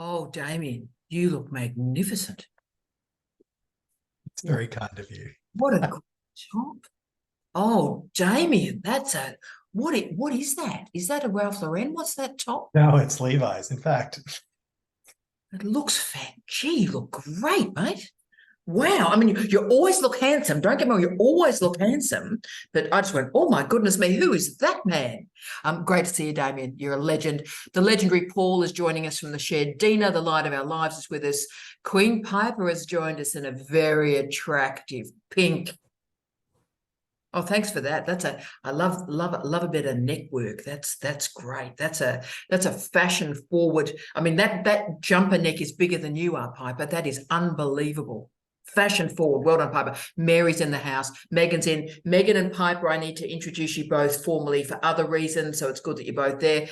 Oh, Damien, you look magnificent. It's very kind of you. What a good top. Oh, Damien, what is that? Is that a Ralph Lauren? What's that top? No, it's Levi's. In fact, It looks fat. Gee, you look great, mate. Wow. I mean, you always look handsome. Don't get me wrong, you always look handsome. But I just went, oh my goodness me, who is that man? Great to see you, Damien. You're a legend. The legendary Paul is joining us from the shed. Dina, the light of our lives, is with us. Queen Piper has joined us in a very attractive pink. Oh, thanks for that. I love a bit of neck work. That's great. That's a fashion forward. I mean, that jumper neck is bigger than you are, Piper. That is unbelievable. Fashion forward. Well done, Piper. Mary's in the house. Megan's in. Megan and Piper, I need to introduce you both formally for other reasons, so it's good that you're both there.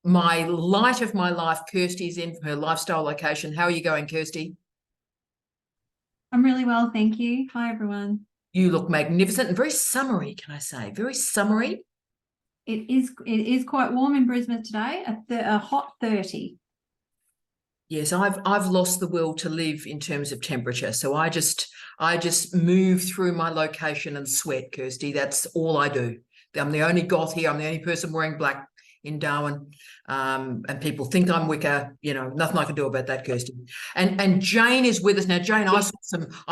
My light of my life, Kirsty's in from her lifestyle location. How are you going, Kirsty? I'm really well, thank you. Hi, everyone. You look magnificent and very summery, can I say? Very summery. It is quite warm in Brisbane today, a hot 30. Yes, I've lost the will to live in terms of temperature. So I just move through my location and sweat, Kirsty. That's all I do. I'm the only goth here. I'm the only person wearing black in Darwin. And people think I'm Wicca, nothing I can do about that, Kirsty. And Jane is with us now. Jane, I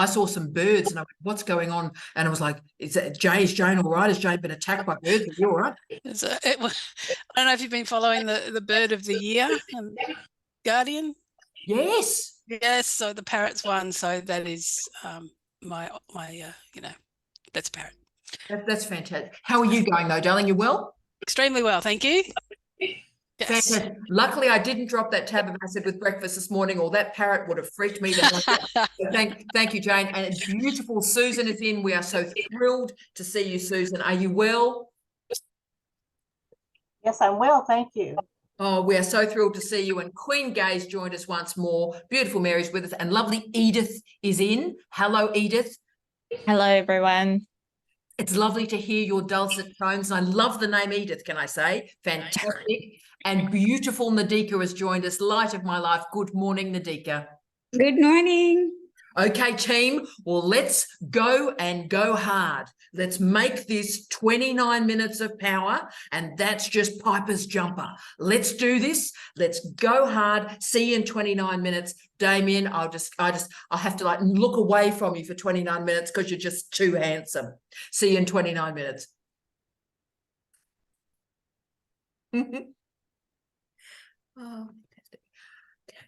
saw some birds and I went, what's going on? And I was like, is Jane all right? Has Jane been attacked by birds? Are you all right? I don't know if you've been following the bird of the year, Guardian. Yes. Yes, so the parrot's won. So that is my that's a parrot. That's fantastic. How are you going though, darling? You well? Extremely well, thank you. Yes. Fantastic. Luckily, I didn't drop that tab of acid with breakfast this morning, or that parrot would have freaked me the hell out. So thank you, Jane. And beautiful Susan is in. We are so thrilled to see you, Susan. Are you well? Yes, I'm well, thank you. Oh, we are so thrilled to see you. And Queen Gay's joined us once more. Beautiful Mary's with us, and lovely Edith is in. Hello, Edith. Hello, everyone. It's lovely to hear your dulcet tones. I love the name Edith, can I say? Fantastic. And beautiful Nadika has joined us. Light of my life. Good morning, Nadika. Good morning. Okay, team. Well, let's go and go hard. Let's make this 29 minutes of power, and that's just Piper's jumper. Let's do this. Let's go hard. See you in 29 minutes. Damien, I'll have to look away from you for 29 minutes because you're just too handsome. See you in 29 minutes. Oh, fantastic. Okay.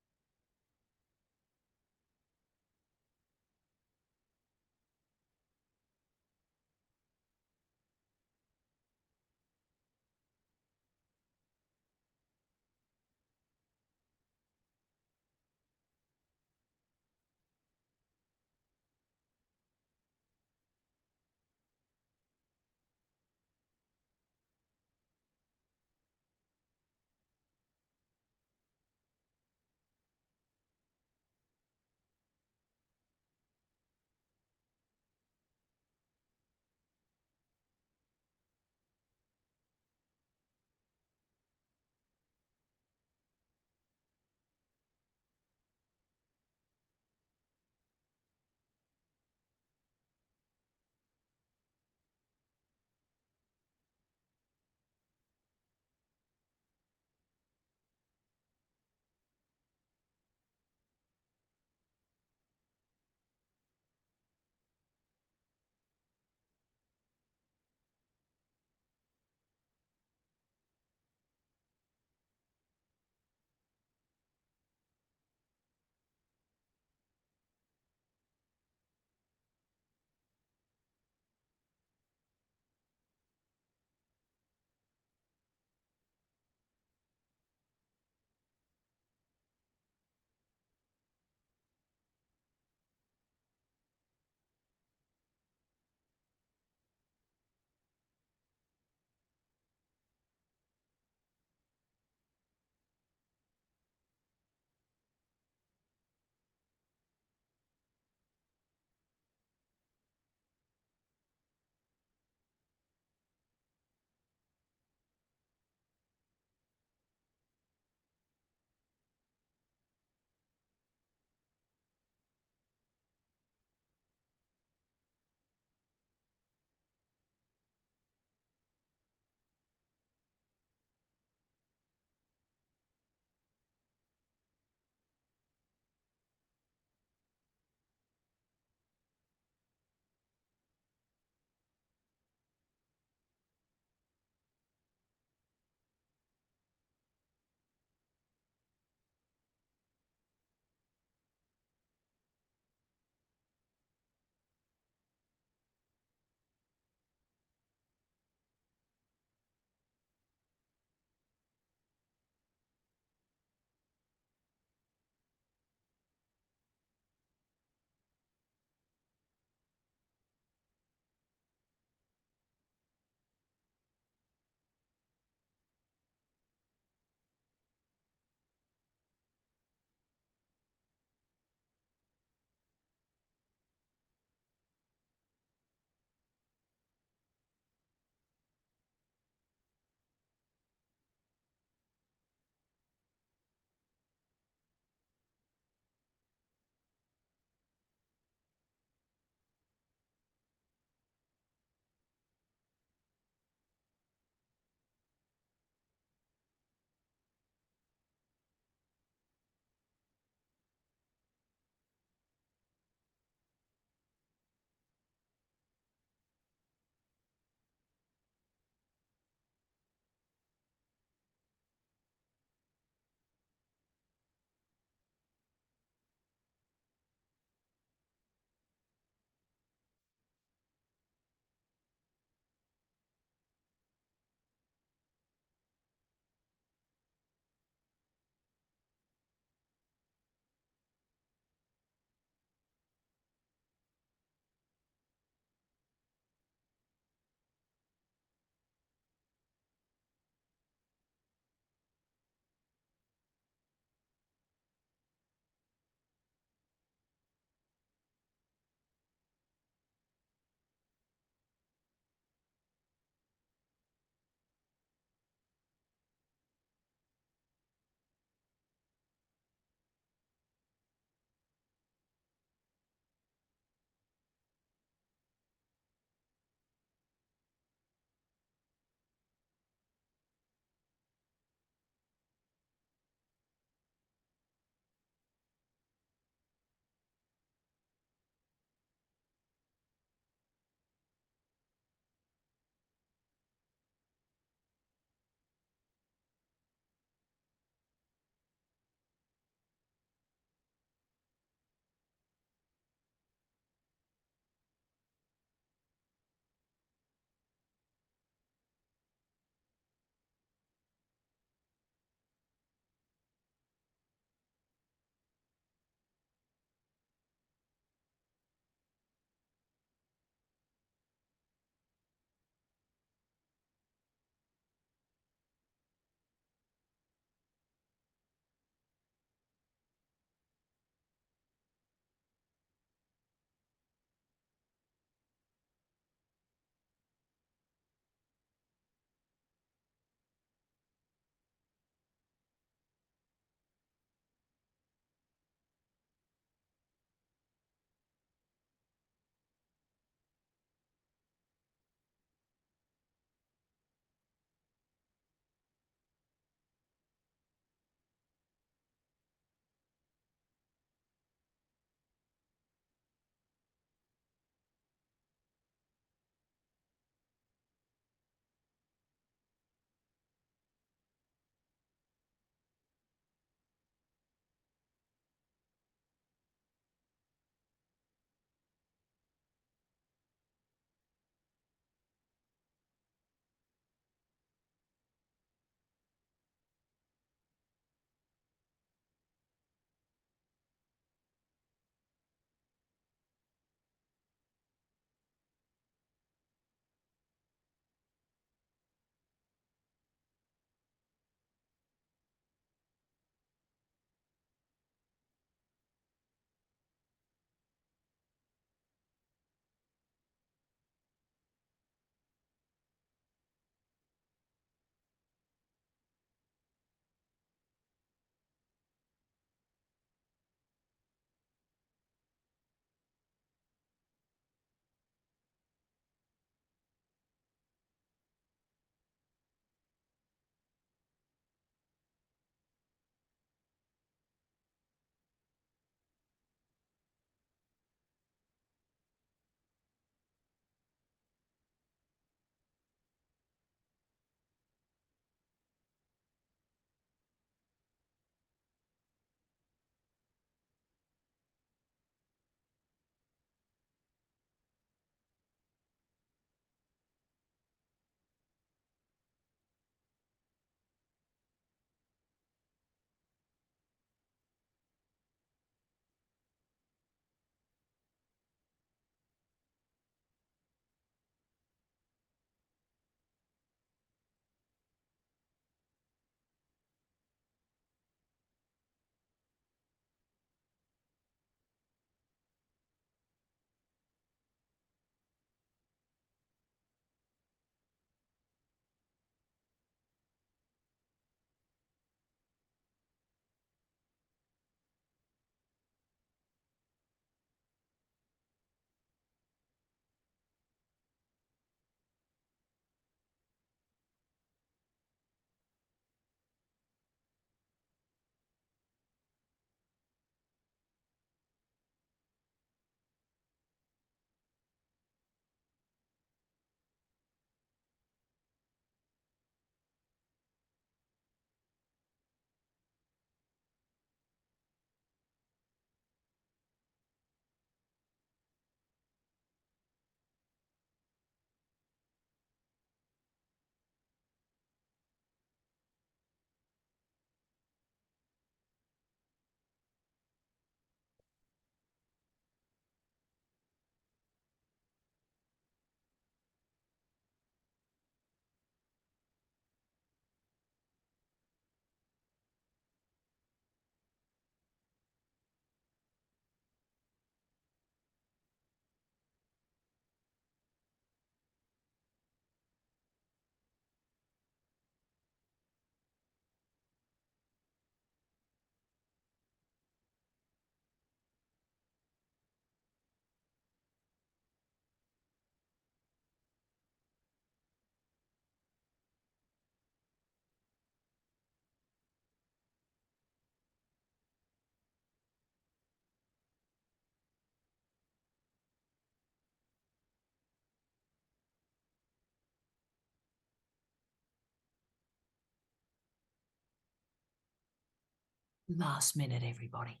Last minute, everybody.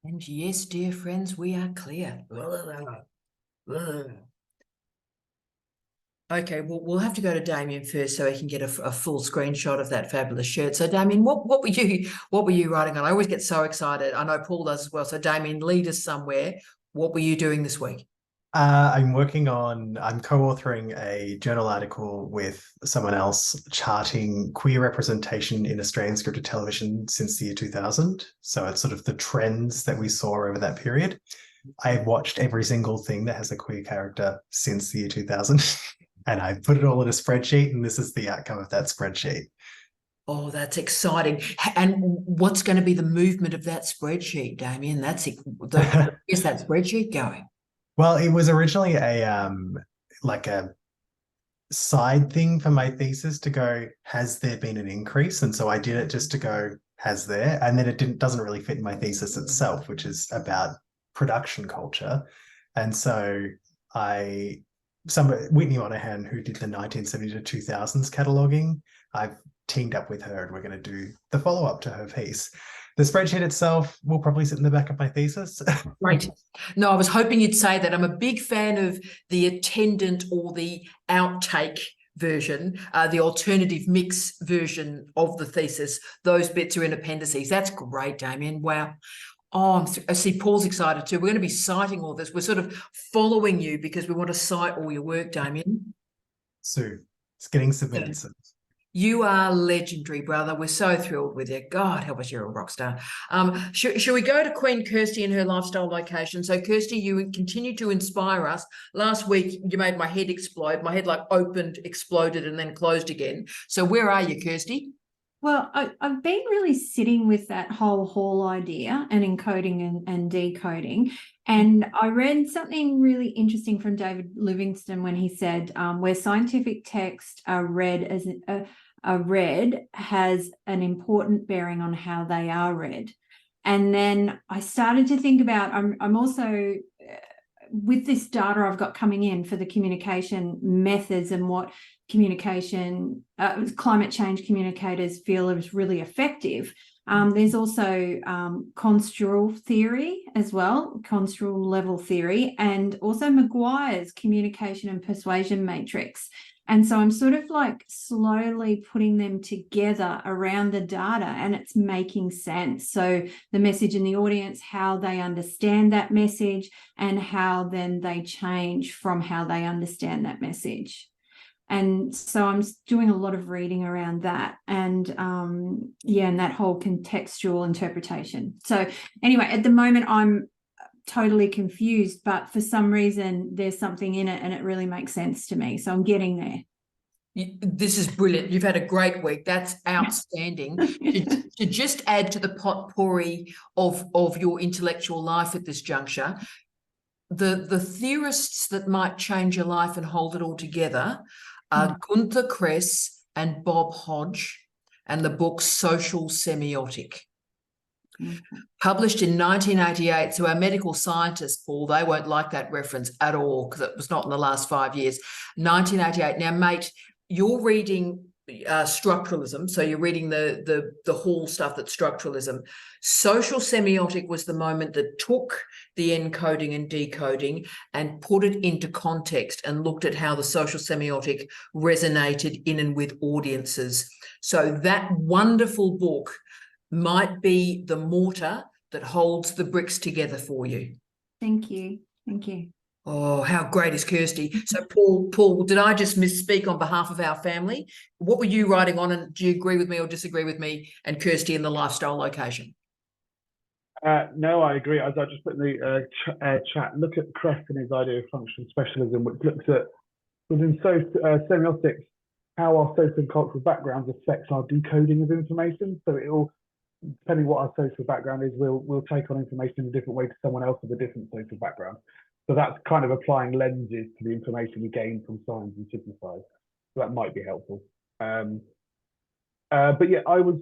And yes, dear friends, we are clear. Okay, well, we'll have to go to Damien first so he can get a full screenshot of that fabulous shirt. So, Damien, what were you writing on? I always get so excited. I know Paul does as well. So, Damien, lead us somewhere. What were you doing this week? I'm co-authoring a journal article with someone else charting queer representation in Australian scripted television since the year 2000. So it's sort of the trends that we saw over that period. I've watched every single thing that has a queer character since the year 2000, and I put it all in a spreadsheet, and this is the outcome of that spreadsheet. Oh, that's exciting. And what's going to be the movement of that spreadsheet, Damien? Where's that spreadsheet going? Well, it was originally a side thing for my thesis to go, has there been an increase? And so I did it just to go, has there? And then it doesn't really fit in my thesis itself, which is about production culture. And so Whitney Monahan, who did the 1970 to 2000s cataloging, I've teamed up with her and we're going to do the follow-up to her piece. The spreadsheet itself will probably sit in the back of my thesis. Right. No, I was hoping you'd say that. I'm a big fan of the attendant or the outtake version, the alternative mix version of the thesis. Those bits are in appendices. That's great, Damien. Wow. Oh, I see Paul's excited too. We're going to be citing all this. We're sort of following you because we want to cite all your work, Damien. Soon. It's getting submitted soon. You are legendary, brother. We're so thrilled with you. God help us, you're a rock star. Should we go to Queen Kirsty and her lifestyle location? So, Kirsty, you continue to inspire us. Last week, you made my head explode. My head like opened, exploded, and then closed again. So where are you, Kirsty? Well, I've been really sitting with that whole hall idea and encoding and decoding. And I read something really interesting from David Livingstone when he said, where scientific texts are read as read has an important bearing on how they are read. And then I started to think about, I'm also with this data I've got coming in for the communication methods and what communication, climate change communicators feel is really effective. There's also construal theory as well, construal level theory, and also Maguire's communication and persuasion matrix. And so I'm sort of like slowly putting them together around the data and it's making sense. So the message in the audience, how they understand that message and how then they change from how they understand that message. And so I'm doing a lot of reading around that and and that whole contextual interpretation. So anyway, at the moment I'm totally confused, but for some reason there's something in it and it really makes sense to me. So I'm getting there. This is brilliant. You've had a great week. That's outstanding. to just add to the potpourri of your intellectual life at this juncture, the theorists that might change your life and hold it all together are Gunther Kress and Bob Hodge, and the book Social Semiotic. Published in 1988. So our medical scientists, Paul, they won't like that reference at all because it was not in the last 5 years. 1988. Now, mate, you're reading structuralism, so you're reading the Hall stuff that's structuralism. Social semiotic was the moment that took the encoding and decoding and put it into context and looked at how the social semiotic resonated in and with audiences. So that wonderful book might be the mortar that holds the bricks together for you. Thank you. Thank you. Oh, how great is Kirsty? So Paul, did I just misspeak on behalf of our family? What were you writing on, and do you agree with me or disagree with me and Kirsty in the lifestyle location? No, I agree. As I just put in the chat, look at Kress and his idea of functional specialism, which looks at, within semiotics, how our social and cultural backgrounds affects our decoding of information. So it will, depending what our social background is, we'll take on information in a different way to someone else with a different social background. So that's kind of applying lenses to the information we gain from signs and signifiers. So that might be helpful. But yeah, I was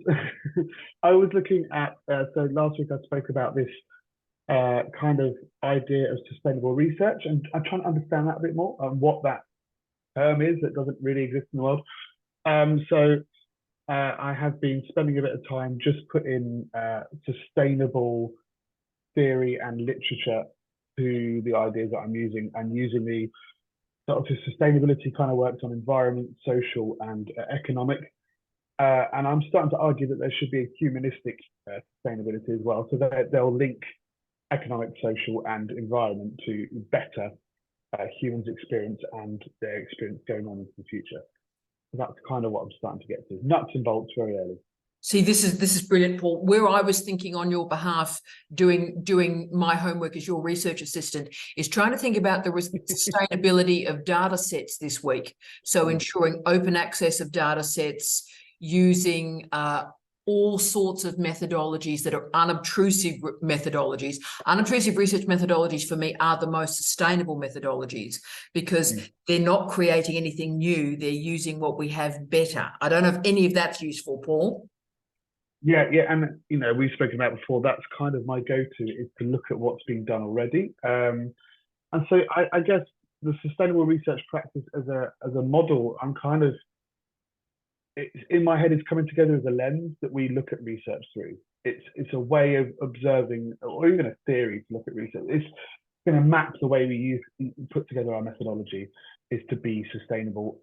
I was looking at, so last week I spoke about this kind of idea of sustainable research, and I'm trying to understand that a bit more, what that term is that doesn't really exist in the world. I have been spending a bit of time just putting sustainable theory and literature to the ideas that I'm using, and using the sort of sustainability kind of works on environment, social, and economic. And I'm starting to argue that there should be a humanistic sustainability as well. So they'll link economic, social, and environment to better humans' experience and their experience going on into the future. So that's kind of what I'm starting to get to. Nuts and bolts very early. See, this is brilliant, Paul. Where I was thinking on your behalf, doing my homework as your research assistant, is trying to think about the sustainability of data sets this week. So ensuring open access of data sets, using all sorts of methodologies that are unobtrusive methodologies. Unobtrusive research methodologies for me are the most sustainable methodologies, because they're not creating anything new. They're using what we have better. I don't know if any of that's useful, Paul. Yeah, and you know, we've spoken about before, that's kind of my go-to, is to look at what's being done already. And so I guess the sustainable research practice as a model, I'm kind of, in my head, it's coming together as a lens that we look at research through. It's a way of observing, or even a theory to look at research. It's going to map the way we put together our methodology, is to be sustainable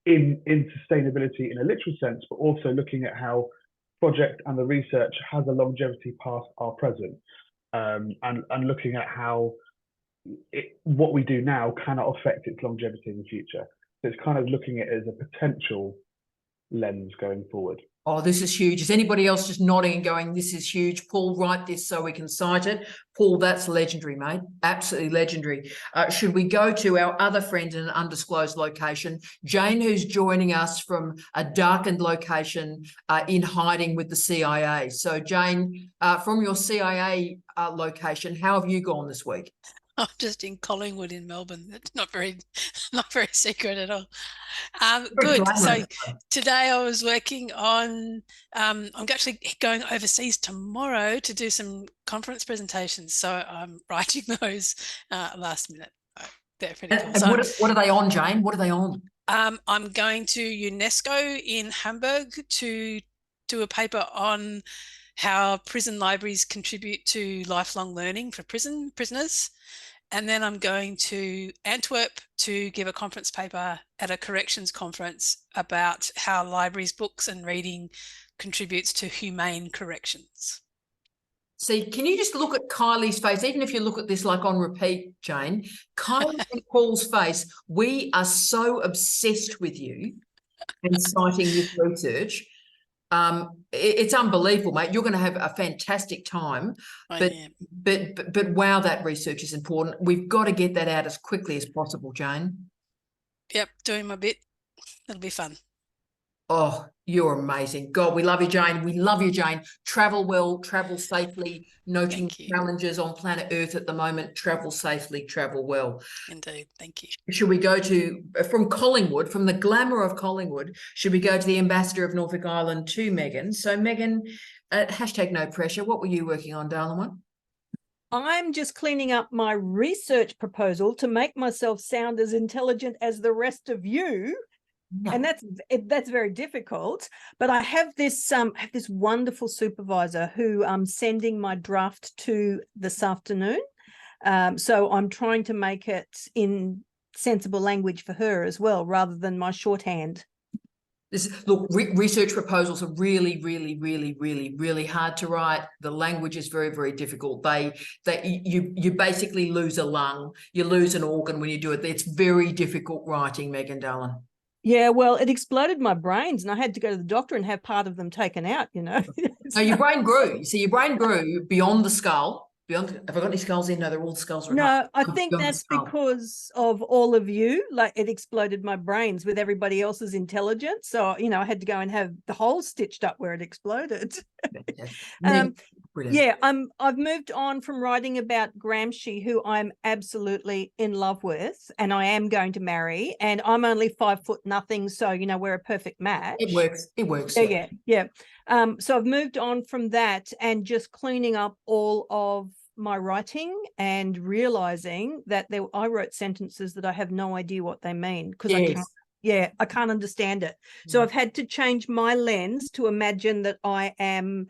in sustainability in a literal sense, but also looking at how project and the research has a longevity past our present, and looking at how what we do now cannot affect its longevity in the future. So it's kind of looking at it as a potential lens going forward. Oh, this is huge. Is anybody else just nodding and going, this is huge? Paul, write this so we can cite it. Paul, that's legendary, mate. Absolutely legendary. Should we go to our other friend in an undisclosed location, Jane, who's joining us from a darkened location in hiding with the CIA. So Jane, from your CIA location, how have you gone this week? I'm just in Collingwood in Melbourne. It's not very secret at all. Good. So today I was working on, I'm actually going overseas tomorrow to do some conference presentations. So I'm writing those last minute. They're pretty cool. And so, what are they on, Jane? What are they on? I'm going to UNESCO in Hamburg to do a paper on how prison libraries contribute to lifelong learning for prisoners. And then I'm going to Antwerp to give a conference paper at a corrections conference about how libraries, books and reading contributes to humane corrections. See, can you just look at Kylie's face, even if you look at this like on repeat, Jane, Kylie and Paul's face, we are so obsessed with you and citing this research. It's unbelievable, mate. You're going to have a fantastic time, but wow, that research is important. We've got to get that out as quickly as possible, Jane. Yep, doing my bit. It'll be fun. Oh, you're amazing. God, we love you, Jane. We love you, Jane. Travel well, travel safely, noting Thank you. challenges on planet Earth at the moment. Travel safely, travel well. Indeed. Thank you. Should we go to, from Collingwood, from the glamour of Collingwood, should we go to the ambassador of Norfolk Island to Megan? So Megan, hashtag no pressure. What were you working on, darling one? I'm just cleaning up my research proposal to make myself sound as intelligent as the rest of you. No. And that's very difficult. But I have this wonderful supervisor who I'm sending my draft to this afternoon. So I'm trying to make it in sensible language for her as well, rather than my shorthand. Look, research proposals are really, really, really, really, really hard to write. The language is very, very difficult. You basically lose a lung, you lose an organ when you do it. It's very difficult writing, Megan, darling. Yeah, well, it exploded my brains, and I had to go to the doctor and have part of them taken out. So your brain grew. So your brain grew beyond the skull. Have I got any skulls in? No, they're all the skulls. No, I think that's because of all of you. Like, it exploded my brains with everybody else's intelligence. So, I had to go and have the holes stitched up where it exploded. Yeah, I've moved on from writing about Gramsci, who I'm absolutely in love with, and I am going to marry. And I'm only 5 foot nothing, so we're a perfect match. It works. It works. Yeah. So I've moved on from that and just cleaning up all of my writing and realizing that I wrote sentences that I have no idea what they mean because I can't understand it. So I've had to change my lens to imagine that I am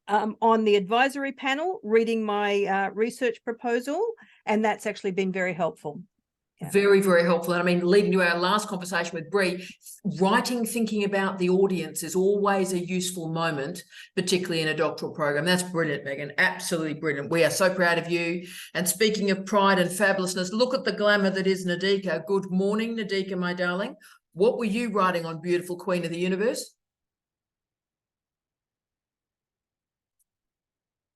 on the advisory panel reading my research proposal, and that's actually been very helpful. Yeah. Very, very helpful. And I mean, leading to our last conversation with Bree, thinking about the audience is always a useful moment, particularly in a doctoral program. That's brilliant, Megan. Absolutely brilliant. We are so proud of you. And speaking of pride and fabulousness, look at the glamour that is Nadika. Good morning, Nadika, my darling. What were you writing on, beautiful Queen of the Universe?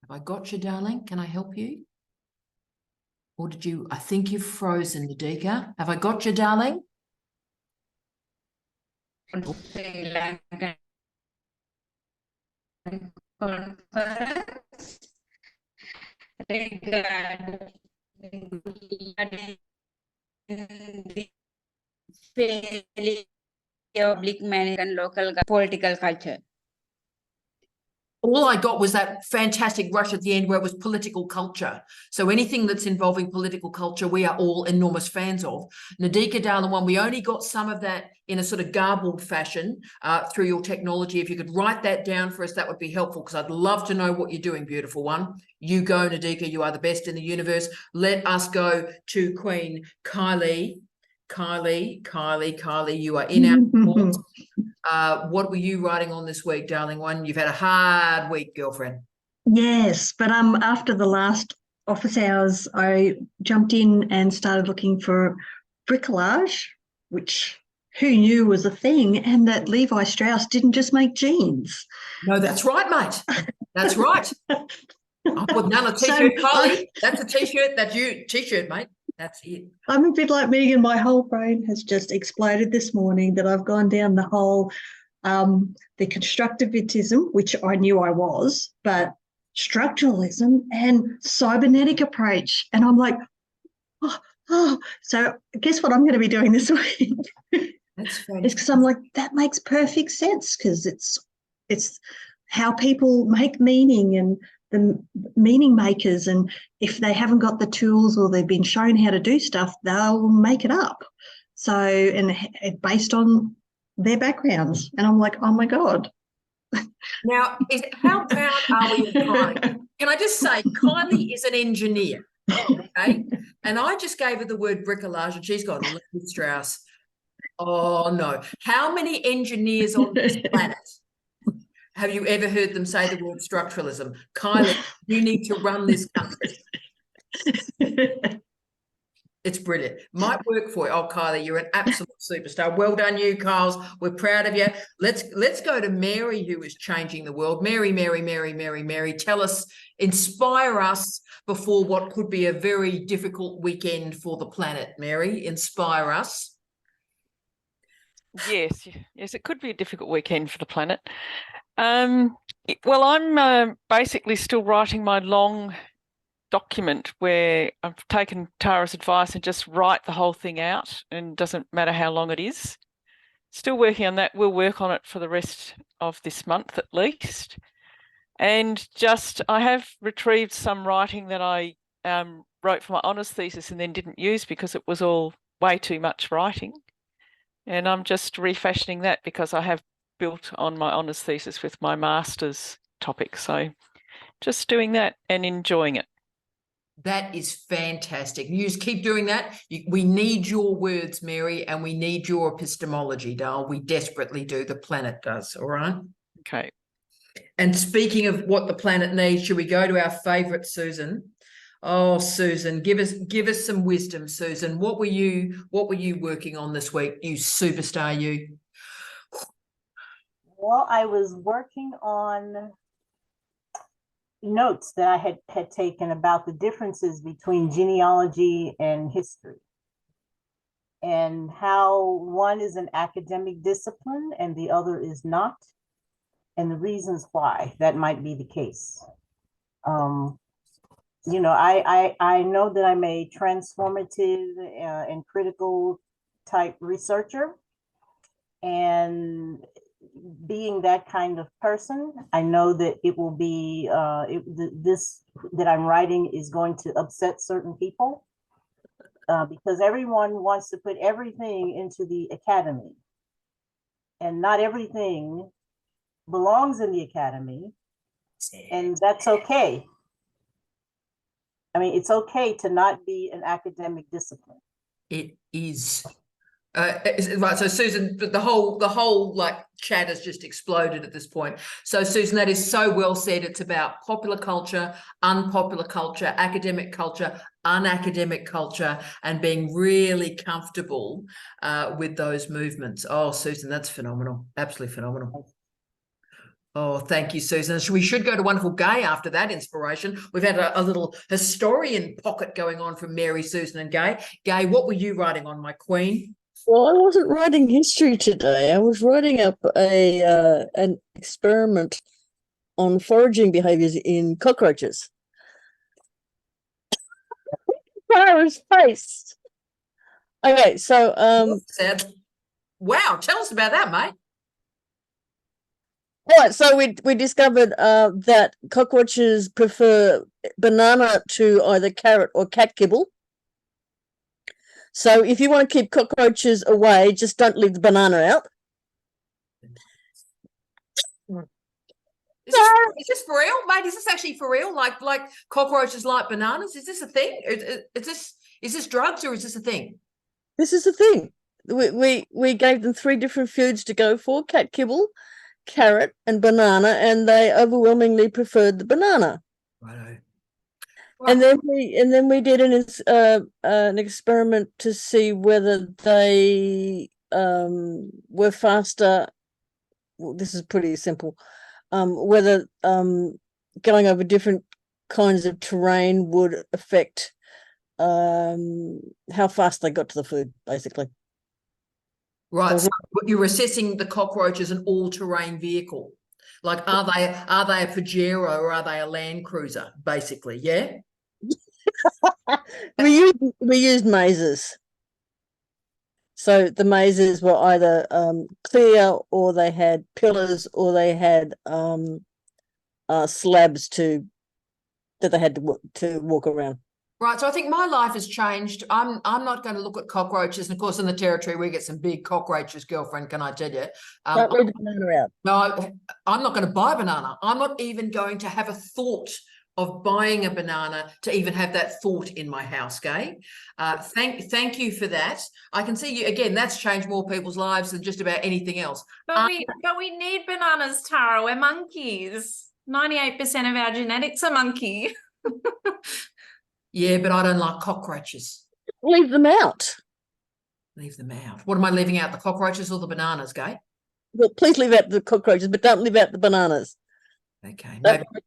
Have I got you, darling? Can I help you? Or did you, I think you've frozen, Nadika. Have I got you, darling? Public management and local political culture. All I got was that fantastic rush at the end where it was political culture. So anything that's involving political culture, we are all enormous fans of. Nadika, darling one, we only got some of that in a sort of garbled fashion through your technology. If you could write that down for us, that would be helpful because I'd love to know what you're doing, beautiful one. You go, Nadika, you are the best in the universe. Let us go to Queen Kylie. Kylie, you are in our court. What were you writing on this week, darling one? You've had a hard week, girlfriend. Yes, but after the last office hours, I jumped in and started looking for bricolage, which who knew was a thing, and that Levi Strauss didn't just make jeans. No, that's right, mate. That's right. I put none a t-shirt, Kylie. That's a t-shirt. That's you. T-shirt, mate. That's it. I'm a bit like Megan. My whole brain has just exploded this morning that I've gone down the whole, the constructivism, which I knew I was, but structuralism and cybernetic approach. And I'm like, so guess what I'm going to be doing this week? That's it's because I'm like, that makes perfect sense because it's how people make meaning and the meaning makers, and if they haven't got the tools or they've been shown how to do stuff, they'll make it up. So, and based on their backgrounds. And I'm like, oh my God. Now, how proud are we of Kylie? Can I just say, Kylie is an engineer, okay? And I just gave her the word bricolage and she's gone, Levi Strauss. Oh no. How many engineers on this planet have you ever heard them say the word structuralism? Kylie, you need to run this country. It's brilliant. Might work for you. Oh, Kylie, you're an absolute superstar. Well done, you, Kyles. We're proud of you. Let's go to Mary, who is changing the world. Mary. Tell us, inspire us before what could be a very difficult weekend for the planet. Mary, inspire us. Yes, yes, it could be a difficult weekend for the planet. Well, I'm basically still writing my long document where I've taken Tara's advice and just write the whole thing out, and it doesn't matter how long it is. Still working on that. We'll work on it for the rest of this month at least. And I have retrieved some writing that I wrote for my honours thesis and then didn't use because it was all way too much writing. And I'm just refashioning that because I have built on my honours thesis with my master's topic. So just doing that and enjoying it. That is fantastic. You just keep doing that. We need your words, Mary, and we need your epistemology, Dale. We desperately do. The planet does. All right. Okay. And speaking of what the planet needs, should we go to our favourite Susan? Oh, Susan, give us some wisdom, Susan. What were you working on this week, you superstar, you? Well, I was working on notes that I had taken about the differences between genealogy and history, and how one is an academic discipline and the other is not, and the reasons why that might be the case. You know, I know that I'm a transformative and critical type researcher, and being that kind of person, I know that it will be this that I'm writing is going to upset certain people because everyone wants to put everything into the academy, and not everything belongs in the academy, and that's okay. I mean, it's okay to not be an academic discipline. It is. Right, so Susan, the whole like chat has just exploded at this point. So Susan, that is so well said. It's about popular culture, unpopular culture, academic culture, unacademic culture, and being really comfortable with those movements. Oh, Susan, that's phenomenal. Absolutely phenomenal. Oh, thank you, Susan. We should go to wonderful Gay after that inspiration. We've had a little historian pocket going on from Mary, Susan, and Gay. Gay, what were you writing on, my queen? Well, I wasn't writing history today. I was writing up an experiment on foraging behaviours in cockroaches. Tara's face. Okay, so wow, tell us about that, mate. Right, so we discovered that cockroaches prefer banana to either carrot or cat kibble. So if you want to keep cockroaches away, just don't leave the banana out. Is this for real, mate? Is this actually for real? Like cockroaches like bananas? Is this a thing? Is this drugs or is this a thing? This is a thing. We gave them 3 different foods to go for: cat kibble, carrot, and banana, and they overwhelmingly preferred the banana. Righto. And then we did an experiment to see whether they were faster. Well, this is pretty simple. Whether going over different kinds of terrain would affect how fast they got to the food, basically. Right. So you were assessing the cockroach as an all-terrain vehicle. Like, are they a Pajero or are they a Land Cruiser, basically? Yeah. we used mazes. So the mazes were either clear, or they had pillars, or they had slabs that they had to walk around. Right, so I think my life has changed. I'm not going to look at cockroaches, and of course, in the Territory we get some big cockroaches, girlfriend. Can I tell you? Don't leave the banana out. No, I'm not going to buy a banana. I'm not even going to have a thought of buying a banana to even have that thought in my house, Gay. Thank you for that. I can see you again. That's changed more people's lives than just about anything else. But we need bananas, Tara. We're monkeys. 98% of our genetics are monkey. Yeah, but I don't like cockroaches. Leave them out. Leave them out. What am I leaving out? The cockroaches or the bananas, Gay? Well, please leave out the cockroaches, but don't leave out the bananas. Okay.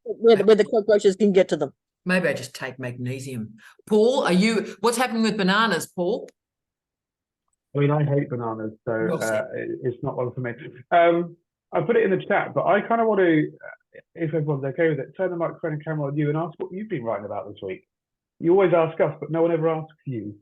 Where the cockroaches can get to them. Maybe I just take magnesium. Paul, what's happening with bananas, Paul? I mean, I hate bananas, so We'll see. it's not one for me. I put it in the chat, but I kind of want to, if everyone's okay with it, turn the microphone and camera on you and ask what you've been writing about this week. You always ask us, but no one ever asks you.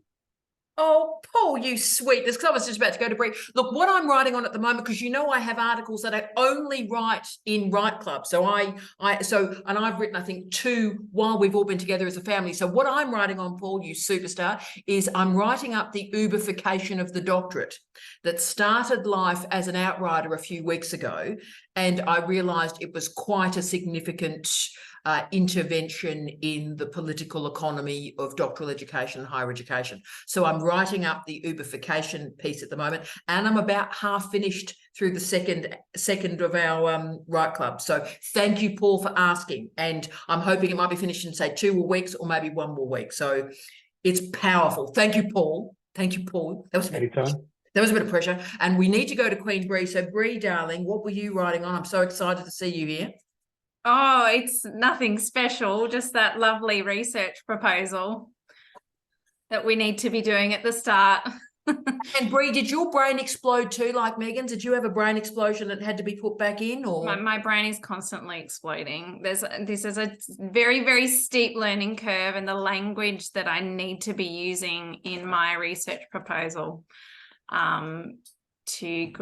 Oh, Paul, you sweetness, because I was just about to go to break. Look, what I'm writing on at the moment, because you know I have articles that I only write in Write Club. So and I've written, I think, 2 while we've all been together as a family. So what I'm writing on, Paul, you superstar, is I'm writing up the Uberification of the doctorate that started life as an outrider a few weeks ago. And I realised it was quite a significant intervention in the political economy of doctoral education and higher education. So I'm writing up the Uberification piece at the moment, and I'm about half finished through the second of our Write Club. So thank you, Paul, for asking. And I'm hoping it might be finished in, say, 2 more weeks or maybe 1 more week. So it's powerful. Thank you, Paul. Thank you, Paul. That was a bit of pressure. And we need to go to Queen Bree. So Bree, darling, what were you writing on? I'm so excited to see you here. Oh, it's nothing special, just that lovely research proposal that we need to be doing at the start. And Bree, did your brain explode too, like Megan's? Did you have a brain explosion that had to be put back in, or? My brain is constantly exploding. This is a very, very steep learning curve, and the language that I need to be using in my research proposal to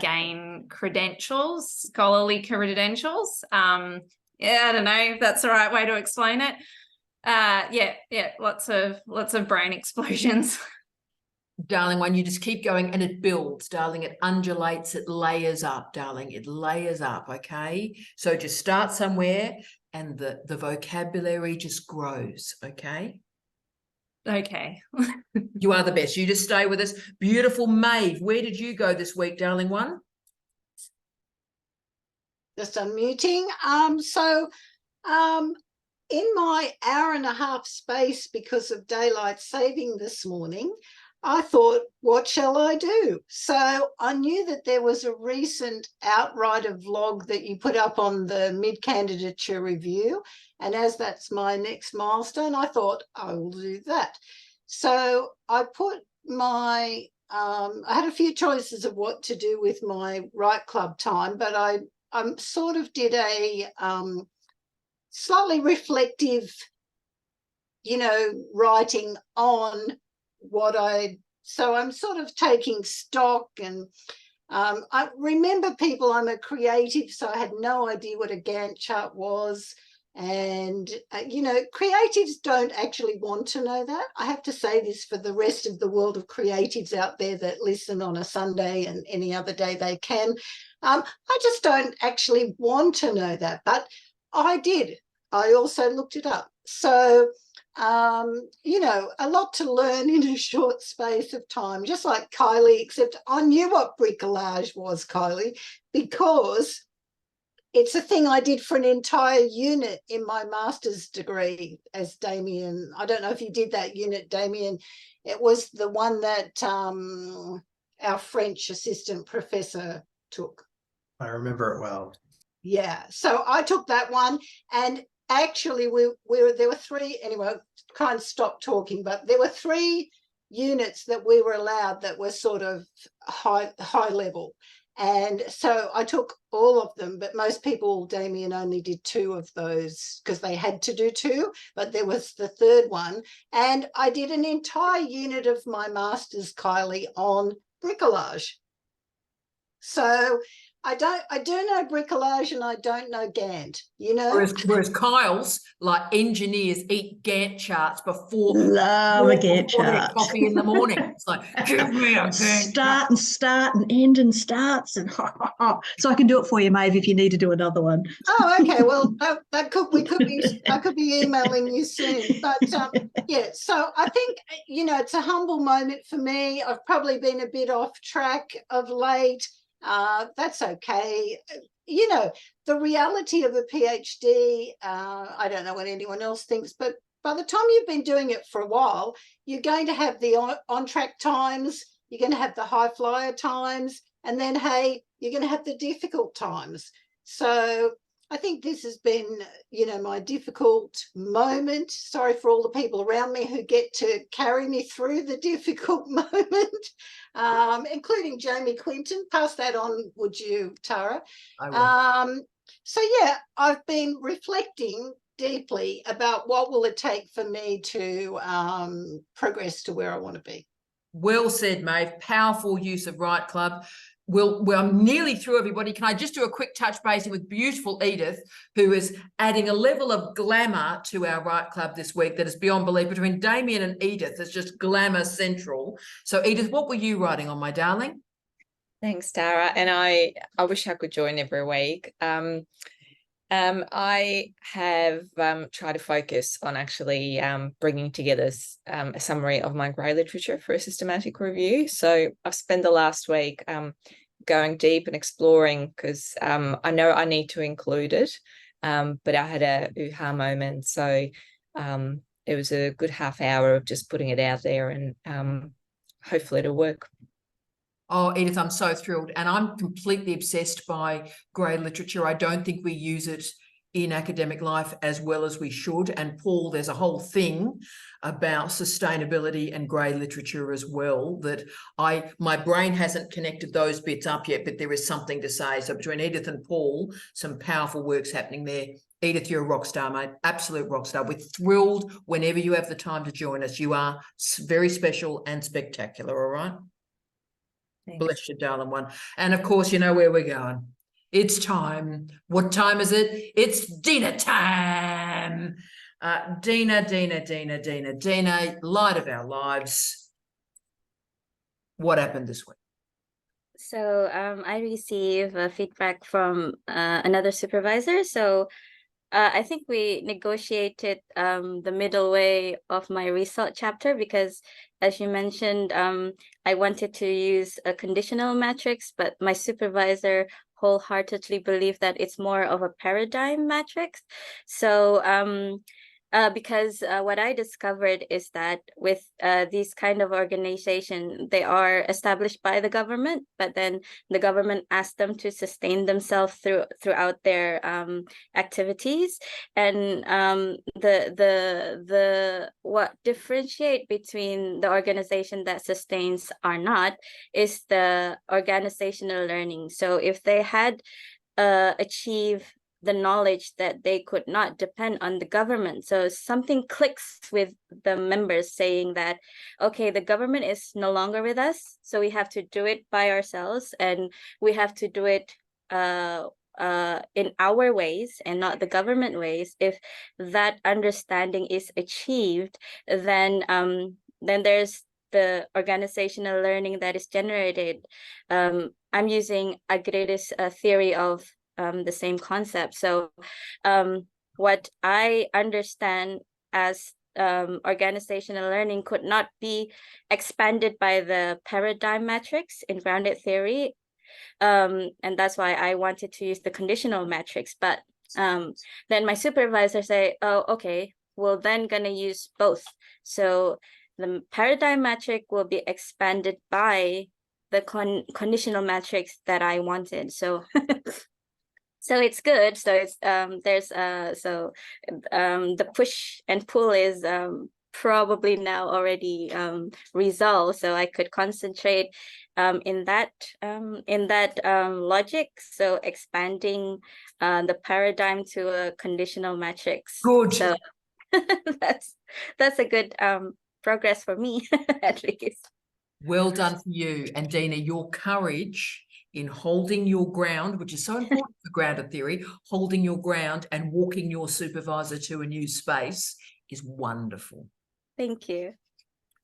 gain credentials, scholarly credentials. I don't know if that's the right way to explain it. Lots of brain explosions. Darling, when you just keep going and it builds, darling, it undulates, it layers up, darling, it layers up, okay? So just start somewhere and the vocabulary just grows, okay? Okay. You are the best. You just stay with us. Beautiful Maeve, where did you go this week, darling one? Just unmuting. In my hour and a half space because of daylight saving this morning, I thought, what shall I do? So I knew that there was a recent Outrider vlog that you put up on the mid-candidature review. And as that's my next milestone, I thought I will do that. So I put my, I had a few choices of what to do with my Write Club time, but I sort of did a slightly reflective, writing on so I'm sort of taking stock, and I remember people, I'm a creative, so I had no idea what a Gantt chart was. And, creatives don't actually want to know that. I have to say this for the rest of the world of creatives out there that listen on a Sunday and any other day they can. I just don't actually want to know that, but I did. I also looked it up. So, a lot to learn in a short space of time, just like Kylie, except I knew what bricolage was, Kylie, because it's a thing I did for an entire unit in my master's degree, as Damien. I don't know if you did that unit, Damien. It was the one that our French assistant professor took. I remember it well. Yeah, so I took that one, and actually there were 3, anyway, kind of stopped talking, but there were 3 units that we were allowed that were sort of high level. And so I took all of them, but most people, Damien, only did 2 of those because they had to do 2, but there was the 3rd one. And I did an entire unit of my master's, Kylie, on bricolage. So I do know bricolage and I don't know Gantt, Whereas Kyle's, like, engineers eat Gantt charts before a Gantt their chart. coffee in the morning. It's like, give me a Gantt chart. Start and end and starts and so I can do it for you, Maeve, if you need to do another one. Oh, okay. Well, I could be emailing you soon. But yeah, so I think it's a humble moment for me. I've probably been a bit off track of late. That's okay. The reality of a PhD, I don't know what anyone else thinks, but by the time you've been doing it for a while, you're going to have the on-track times, you're going to have the high flyer times, and then, hey, you're going to have the difficult times. So I think this has been, you know, my difficult moment. Sorry for all the people around me who get to carry me through the difficult moment, including Jamie Clinton. Pass that on, would you, Tara? I will. So yeah, I've been reflecting deeply about what will it take for me to progress to where I want to be. Well said, Maeve. Powerful use of Right Club. Well, I'm nearly through, everybody. Can I just do a quick touch base with beautiful Edith, who is adding a level of glamour to our Right Club this week that is beyond belief. Between Damien and Edith, it's just glamour central. So, Edith, what were you writing on, my darling? Thanks, Tara. And I wish I could join every week. I have tried to focus on actually bringing together a summary of my grey literature for a systematic review. So I've spent the last week going deep and exploring, because I know I need to include it, but I had a ooh-ha moment. So it was a good half hour of just putting it out there, and hopefully it'll work. Oh, Edith, I'm so thrilled. And I'm completely obsessed by grey literature. I don't think we use it in academic life as well as we should. And Paul, there's a whole thing about sustainability and grey literature as well that my brain hasn't connected those bits up yet, but there is something to say. So between Edith and Paul, some powerful works happening there. Edith, you're a rock star, mate. Absolute rock star. We're thrilled whenever you have the time to join us. You are very special and spectacular, all right? Thanks. Bless you, darling one. And of course, you know where we're going. It's time. What time is it? It's Dina time. Dina, light of our lives. What happened this week? So I received feedback from another supervisor. So I think we negotiated the middle way of my result chapter, because as you mentioned, I wanted to use a conditional matrix, but my supervisor wholeheartedly believed that it's more of a paradigm matrix. So because what I discovered is that with these kind of organization, they are established by the government, but then the government asks them to sustain themselves throughout their activities. And the what differentiate between the organization that sustains or not is the organizational learning. So if they had achieved the knowledge that they could not depend on the government. So something clicks with the members saying that, okay, the government is no longer with us, so we have to do it by ourselves, and we have to do it in our ways and not the government ways. If that understanding is achieved, then there's the organizational learning that is generated. I'm using Agredis' theory of the same concept. So what I understand as organizational learning could not be expanded by the paradigm matrix in grounded theory. And that's why I wanted to use the conditional matrix. But then my supervisor say, oh, okay, well then gonna use both. So the paradigm matrix will be expanded by the conditional matrix that I wanted. So so it's good. So it's there's the push and pull is probably now already resolved. So I could concentrate in that logic. So expanding the paradigm to a conditional matrix. Good. So that's a good progress for me at least. Well done for you. And Dina, your courage in holding your ground, which is so important for grounded theory, holding your ground and walking your supervisor to a new space is wonderful. Thank you.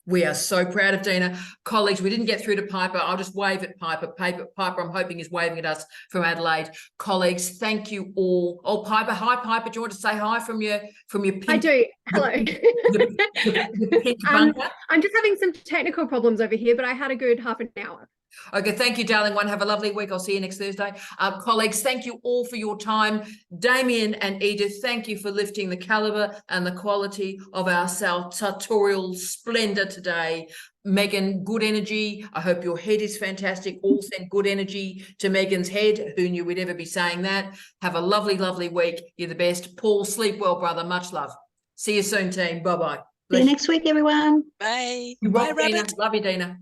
We are so proud of Dina. Colleagues, we didn't get through to Piper. I'll just wave at Piper. Piper, I'm hoping, is waving at us from Adelaide. Colleagues, thank you all. Oh, Piper, hi, Piper. Do you want to say hi from your pink? I do. Hello. The pink bunker? I'm just having some technical problems over here, but I had a good half an hour. Okay, thank you, darling one. Have a lovely week. I'll see you next Thursday. Colleagues, thank you all for your time. Damien and Edith, thank you for lifting the caliber and the quality of our sartorial splendor today. Megan, good energy. I hope your head is fantastic. All send good energy to Megan's head. Who knew we'd ever be saying that? Have a lovely, lovely week. You're the best. Paul, sleep well, brother. Much love. See you soon, team. Bye-bye. See you next week, everyone. Bye. You Bye, rock, Dina. Rabbit. Love you, Dina.